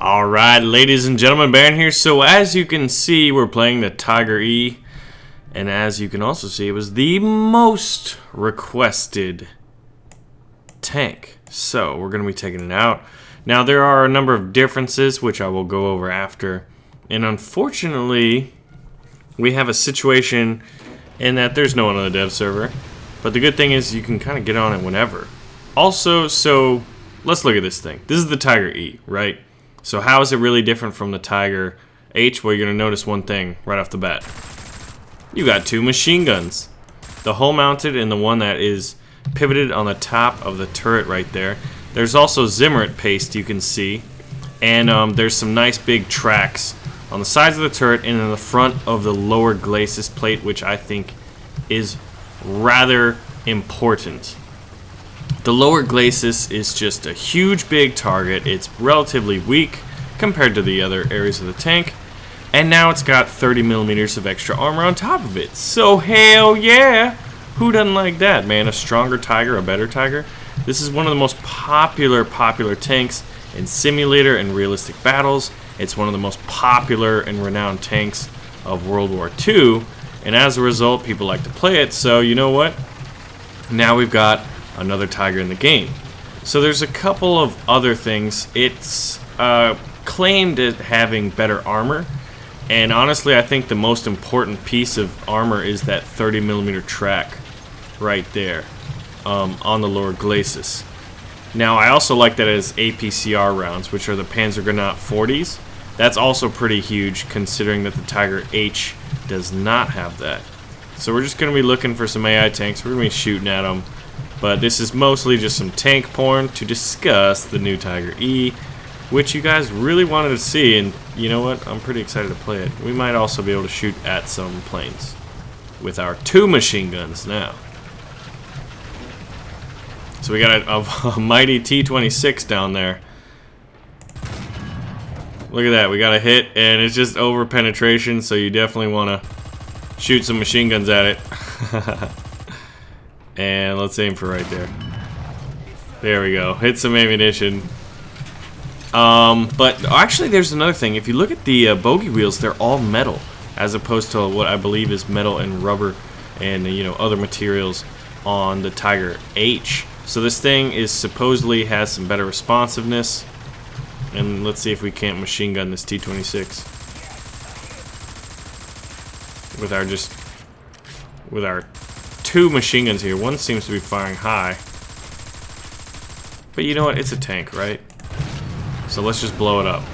Alright, ladies and gentlemen, Baron here. So as you can see, we're playing the Tiger E. And as you can also see, it was the most requested tank. So we're going to be taking it out. Now there are a number of differences, which I will go over after. And unfortunately, we have a situation in that there's no one on the dev server. But the good thing is you can kind of get on it whenever. Also, so let's look at this thing. This is the Tiger E, right? So how is it really different from the Tiger H? Well, you're going to notice one thing right off the bat. You got two machine guns. The hull mounted and the one that is pivoted on the top of the turret right there. There's also Zimmerit paste you can see. And there's some nice big tracks on the sides of the turret and in the front of the lower glacis plate, which I think is rather important. The lower glacis is just a huge big target. It's relatively weak compared to the other areas of the tank. And now it's got 30 millimeters of extra armor on top of it. So hell yeah! Who doesn't like that, man? A stronger Tiger, a better Tiger? This is one of the most popular tanks in simulator and realistic battles. It's one of the most popular and renowned tanks of World War II. And as a result, people like to play it. So you know what? Now we've got another Tiger in the game. So there's a couple of other things. It's claimed as having better armor, and honestly I think the most important piece of armor is that 30 millimeter track right there on the lower glacis. Now I also like that as APCR rounds, which are the Panzer 40s. That's also pretty huge considering that the Tiger H does not have that. So we're just going to be looking for some AI tanks. We're going to be shooting at them. But this is mostly just some tank porn to discuss the new Tiger E, which you guys really wanted to see, and you know what? I'm pretty excited to play it. We might also be able to shoot at some planes with our two machine guns now. So we got a mighty T-26 down there. Look at that, we got a hit, and it's just over penetration, so you definitely want to shoot some machine guns at it. And let's aim for right there. There we go. Hit some ammunition. But actually there's another thing. If you look at the bogey wheels, they're all metal, as opposed to what I believe is metal and rubber and other materials on the Tiger H. So this thing is supposedly has some better responsiveness. And let's see if we can't machine gun this T-26 with our two machine guns here. One seems to be firing high. But you know what? It's a tank, right? So let's just blow it up.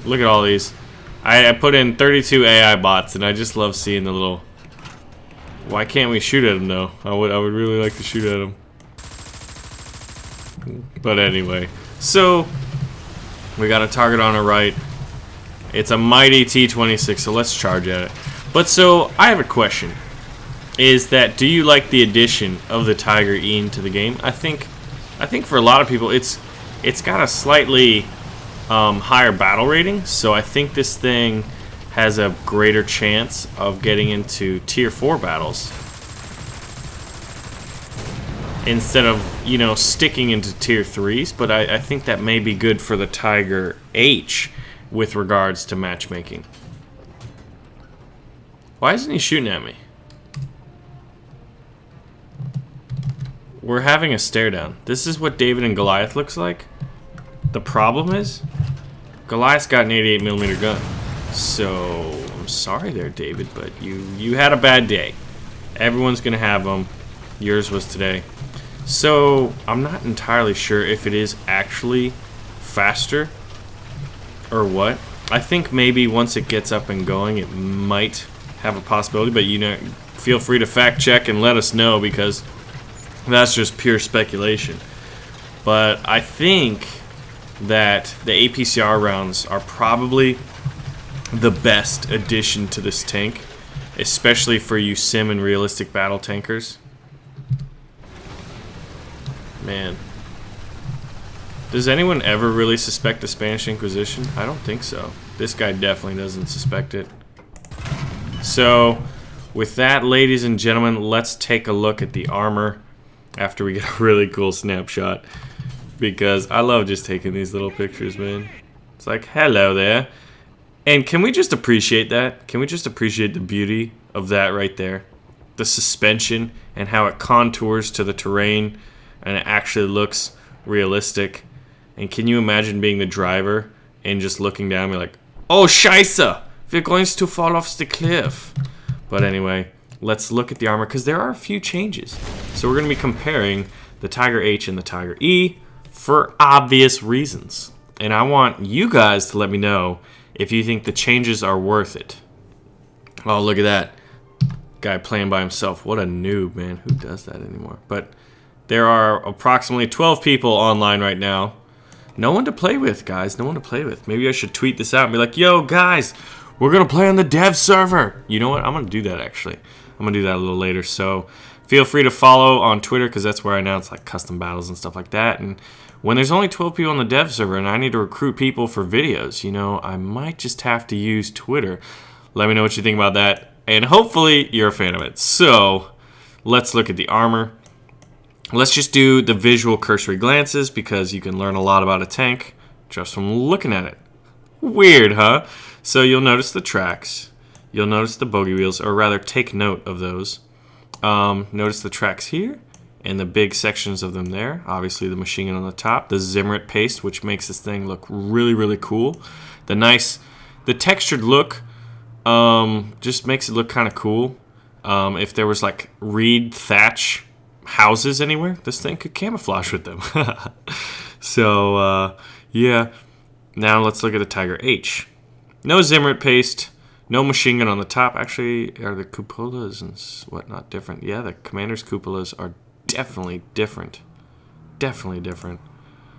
Look at all these. I put in 32 AI bots, and I just love seeing the little... Why can't we shoot at them, though? I would really like to shoot at them. But anyway. So, we got a target on our right. It's a mighty T-26, so let's charge at it. But so, I have a question. Is that, do you like the addition of the Tiger E into the game? I think for a lot of people it's got a slightly higher battle rating, so I think this thing has a greater chance of getting into tier 4 battles instead of sticking into tier 3s. But I think that may be good for the Tiger H with regards to matchmaking. Why isn't he shooting at me? We're having a stare down. This is what David and Goliath looks like. The problem is, Goliath's got an 88mm gun. So, I'm sorry there, David, but you had a bad day. Everyone's gonna have them. Yours was today. So, I'm not entirely sure if it is actually faster or what. I think maybe once it gets up and going, it might have a possibility, but feel free to fact check and let us know, because that's just pure speculation. But I think that the APCR rounds are probably the best addition to this tank, especially for you sim and realistic battle tankers. Man. Does anyone ever really suspect the Spanish Inquisition? I don't think so. This guy definitely doesn't suspect it. So, with that, ladies and gentlemen, let's take a look at the armor after we get a really cool snapshot, because I love just taking these little pictures, man. It's like, hello there. And can we just appreciate that? Can we just appreciate the beauty of that right there? The suspension and how it contours to the terrain and it actually looks realistic. And can you imagine being the driver and just looking down and be like, oh, Scheiße, we're going to fall off the cliff. But anyway, let's look at the armor because there are a few changes. So we're going to be comparing the Tiger H and the Tiger E for obvious reasons. And I want you guys to let me know if you think the changes are worth it. Oh, look at that. Guy playing by himself. What a noob, man. Who does that anymore? But there are approximately 12 people online right now. No one to play with, guys. No one to play with. Maybe I should tweet this out and be like, yo, guys, we're going to play on the dev server. You know what? I'm going to do that, actually. I'm going to do that a little later. So feel free to follow on Twitter because that's where I announce like custom battles and stuff like that. And when there's only 12 people on the dev server and I need to recruit people for videos, you know, I might just have to use Twitter. Let me know what you think about that. And hopefully you're a fan of it. So let's look at the armor. Let's just do the visual cursory glances because you can learn a lot about a tank just from looking at it. Weird, huh? So you'll notice the tracks. You'll notice the bogey wheels, or rather take note of those. Notice the tracks here and the big sections of them there. Obviously the machine gun on the top. The Zimmerit paste, which makes this thing look really, really cool. The textured look just makes it look kind of cool. If there was like reed thatch houses anywhere, this thing could camouflage with them. So yeah, now let's look at the Tiger H. No Zimmerit paste, no machine gun on the top. Actually, are the cupolas and whatnot different? Yeah, the commander's cupolas are definitely different. Definitely different.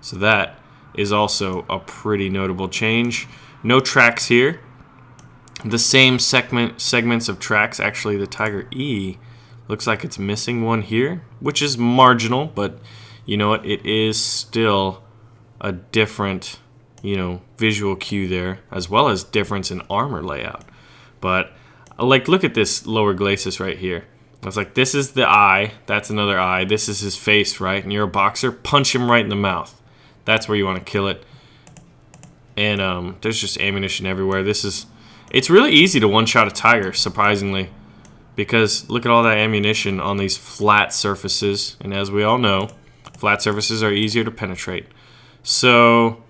So that is also a pretty notable change. No tracks here. The same segments of tracks. Actually, the Tiger E looks like it's missing one here, which is marginal, but you know what? It is still a different, you know, visual cue there, as well as difference in armor layout. But like, look at this lower glacis right here. It's like, this is the eye, that's another eye, this is his face, right? And you're a boxer, punch him right in the mouth. That's where you want to kill it. And there's just ammunition everywhere. It's really easy to one-shot a Tiger, surprisingly, because look at all that ammunition on these flat surfaces. And as we all know, flat surfaces are easier to penetrate. So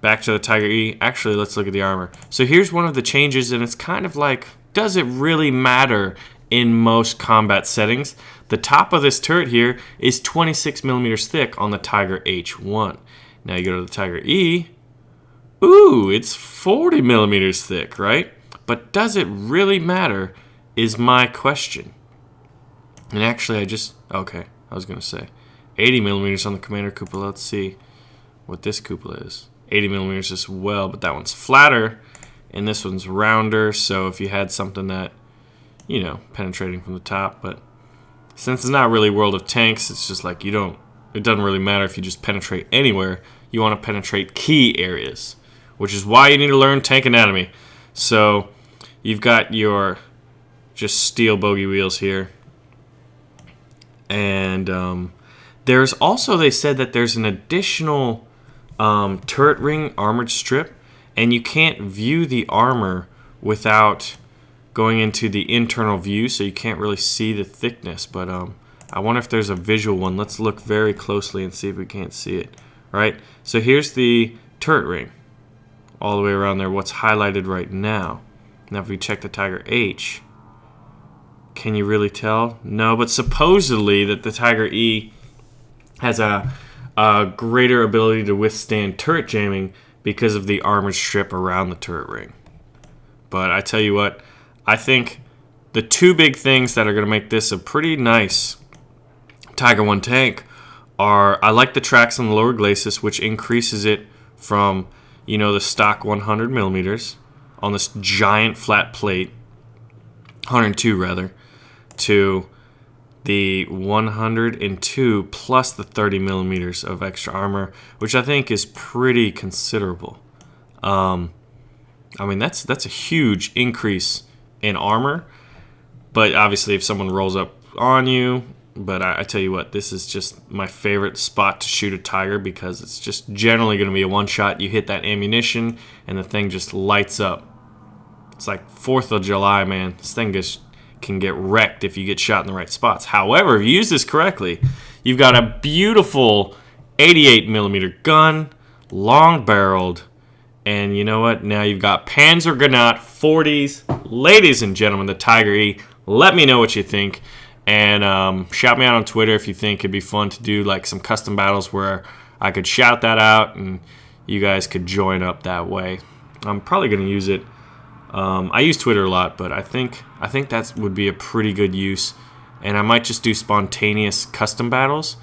back to the Tiger E. Actually, let's look at the armor. So here's one of the changes, and it's kind of like, does it really matter in most combat settings? The top of this turret here is 26 millimeters thick on the Tiger H1. Now you go to the Tiger E. Ooh, it's 40 millimeters thick, right? But does it really matter is my question. And actually, I was going to say 80 millimeters on the commander cupola. Let's see what this cupola is. 80 millimeters as well, but that one's flatter and this one's rounder. So if you had something that, you know, penetrating from the top, but since it's not really World of Tanks, it's just like it doesn't really matter if you just penetrate anywhere. You want to penetrate key areas, which is why you need to learn tank anatomy. So you've got your just steel bogey wheels here. And there's also, they said that there's an additional turret ring armored strip, and you can't view the armor without going into the internal view, so you can't really see the thickness. But I wonder if there's a visual one. Let's look very closely and see if we can't see it. Right? So here's the turret ring all the way around there, what's highlighted right now. Now if we check the Tiger H, can you really tell? No, but supposedly that the Tiger E has a greater ability to withstand turret jamming because of the armored strip around the turret ring. But I tell you what, I think the two big things that are going to make this a pretty nice Tiger 1 tank are, I like the tracks on the lower glacis, which increases it from, you know, the stock 100 millimeters on this giant flat plate, 102 rather, to the 102 plus the 30 millimeters of extra armor, which I think is pretty considerable. I mean, that's a huge increase in armor, but obviously if someone rolls up on you, But I tell you what, this is just my favorite spot to shoot a Tiger because it's just generally going to be a one-shot. You hit that ammunition, and the thing just lights up. It's like 4th of July, man. This thing just can get wrecked if you get shot in the right spots. However, if you use this correctly, you've got a beautiful 88mm gun, long-barreled, and you know what? Now you've got Panzer 40s. Ladies and gentlemen, the Tiger E. Let me know what you think. And shout me out on Twitter if you think it'd be fun to do like some custom battles where I could shout that out and you guys could join up that way. I'm probably going to use it. I use Twitter a lot, but I think that would be a pretty good use. And I might just do spontaneous custom battles.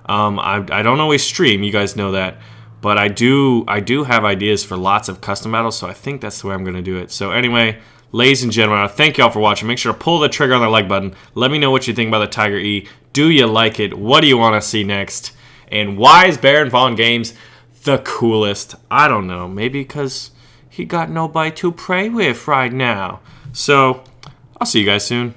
I don't always stream, you guys know that. But I do have ideas for lots of custom battles, so I think that's the way I'm going to do it. So anyway, ladies and gentlemen, I thank y'all for watching. Make sure to pull the trigger on the like button. Let me know what you think about the Tiger E. Do you like it? What do you want to see next? And why is BaronVonGamez the coolest? I don't know. Maybe because he got nobody to pray with right now. So, I'll see you guys soon.